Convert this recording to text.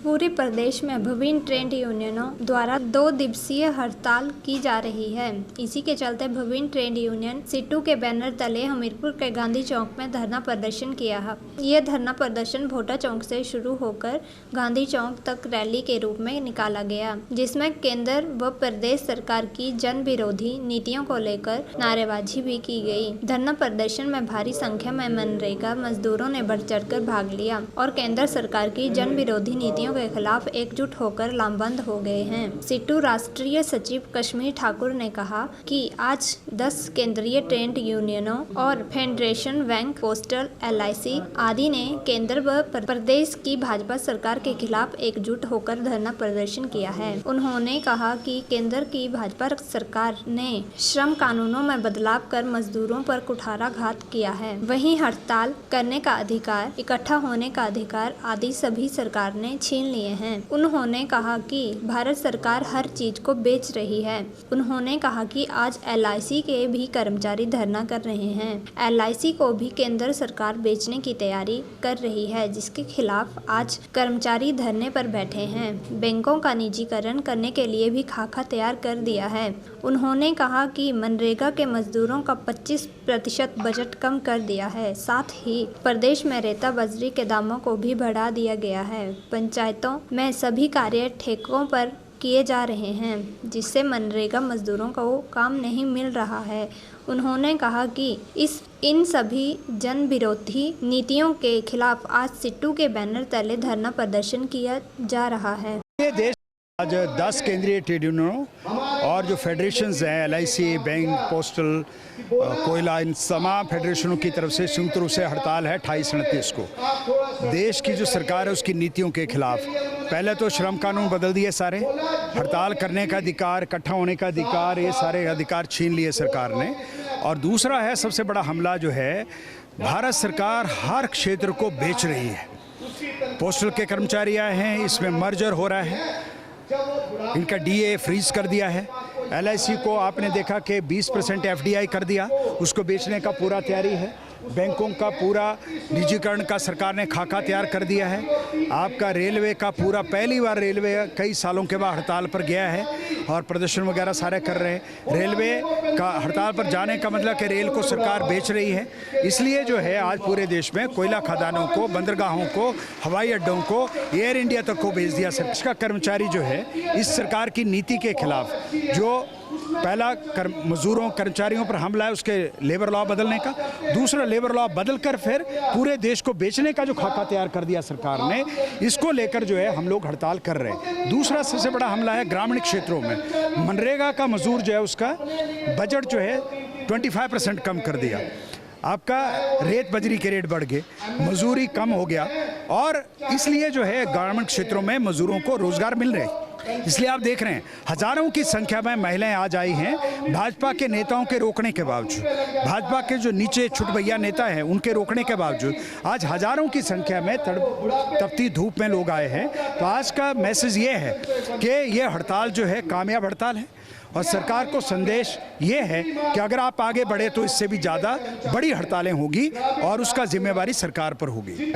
पूरे प्रदेश में विभिन्न ट्रेड यूनियनों द्वारा 2 दिवसीय हड़ताल की जा रही है। इसी के चलते विभिन्न ट्रेड यूनियन सीटू के बैनर तले हमीरपुर के गांधी चौक में धरना प्रदर्शन किया है। यह धरना प्रदर्शन भोटा चौक से शुरू होकर गांधी चौक तक रैली के रूप में निकाला गया, जिसमें केंद्र व प्रदेश सरकार की जन विरोधी नीतियों को लेकर नारेबाजी भी की गई। धरना प्रदर्शन में भारी संख्या में मनरेगा मजदूरों ने बढ़ चढ़कर भाग लिया और केंद्र सरकार की जन विरोधी नीतियों के खिलाफ एकजुट होकर लामबंद हो गए हैं। सीटू राष्ट्रीय सचिव कश्मीर ठाकुर ने कहा कि आज 10 केंद्रीय ट्रेड यूनियनों और फेडरेशन बैंक, पोस्टल, LIC आदि ने केंद्र व प्रदेश की भाजपा सरकार के खिलाफ एकजुट होकर धरना प्रदर्शन किया है। उन्होंने कहा कि केंद्र की भाजपा सरकार ने श्रम कानूनों में बदलाव कर मजदूरों पर कुठाराघात किया है। वहीं हड़ताल करने का अधिकार, इकट्ठा होने का अधिकार आदि सभी सरकार ने छीन लिए हैं। उन्होंने कहा कि भारत सरकार हर चीज को बेच रही है। उन्होंने कहा कि आज LIC के भी कर्मचारी धरना कर रहे हैं। LIC को भी केंद्र सरकार बेचने की तैयारी कर रही है, जिसके खिलाफ आज कर्मचारी धरने पर बैठे हैं। बैंकों का निजीकरण करने के लिए भी खाका तैयार कर दिया है। उन्होंने कहा कि मनरेगा के मजदूरों का 25% बजट कम कर दिया है। साथ ही प्रदेश में रेता बजरी के दामों को भी बढ़ा दिया गया है। पंचायतों में सभी कार्य ठेकों पर किए जा रहे हैं, जिससे मनरेगा मजदूरों को काम नहीं मिल रहा है। उन्होंने कहा कि इन सभी जन विरोधी नीतियों के खिलाफ आज सीटू के बैनर तले धरना प्रदर्शन किया जा रहा है। ये देश आज 10 केंद्रीय ट्रेड यूनियनों और जो फेडरेशंस हैं, LIC, बैंक, पोस्टल, कोयला, इन तमाम फेडरेशनों की तरफ से संयुक्त रूप से हड़ताल है 28-29 को। देश की जो सरकार है उसकी नीतियों के खिलाफ। पहले तो श्रम कानून बदल दिए सारे, हड़ताल करने का अधिकार, इकट्ठा होने का अधिकार, ये सारे अधिकार छीन लिए सरकार ने। और दूसरा है सबसे बड़ा हमला जो है, भारत सरकार हर क्षेत्र को बेच रही है। पोस्टल के कर्मचारी आए हैं, इसमें मर्जर हो रहा है, इनका DA फ्रीज कर दिया है। LIC को आपने देखा कि 20% FDI कर दिया, उसको बेचने का पूरा तैयारी है। बैंकों का पूरा निजीकरण का सरकार ने खाका तैयार कर दिया है। आपका रेलवे का पूरा, पहली बार रेलवे कई सालों के बाद हड़ताल पर गया है और प्रदर्शन वगैरह सारे कर रहे हैं। रेलवे का हड़ताल पर जाने का मतलब कि रेल को सरकार बेच रही है। इसलिए जो है आज पूरे देश में कोयला खदानों को, बंदरगाहों को, हवाई अड्डों को, एयर इंडिया तक को बेच दिया। सरकार का कर्मचारी जो है इस सरकार की नीति के खिलाफ, जो पहला मजदूरों कर्मचारियों पर हमला है उसके लेबर लॉ बदलने का, दूसरा लेबर लॉ बदलकर फिर पूरे देश को बेचने का जो खाका तैयार कर दिया सरकार ने, इसको लेकर जो है हम लोग हड़ताल कर रहे हैं। दूसरा सबसे बड़ा हमला है ग्रामीण क्षेत्रों में। मनरेगा का मजदूर जो है उसका बजट जो है 25% कम कर दिया। आपका रेत बजरी के रेट बढ़ गए, मजदूरी कम हो गया और इसलिए जो है ग्रामीण क्षेत्रों में मजदूरों को रोजगार मिल रहे हैं। इसलिए आप देख रहे हैं हजारों की संख्या में महिलाएं आज आई हैं भाजपा के नेताओं के रोकने के बावजूद। भाजपा के जो नीचे छुटभैया नेता हैं उनके रोकने के बावजूद आज हजारों की संख्या में तपती धूप में लोग आए हैं। तो आज का मैसेज ये है कि ये हड़ताल जो है कामयाब हड़ताल है और सरकार को संदेश ये है कि अगर आप आगे बढ़े तो इससे भी ज़्यादा बड़ी हड़तालें होगी और उसका जिम्मेवारी सरकार पर होगी।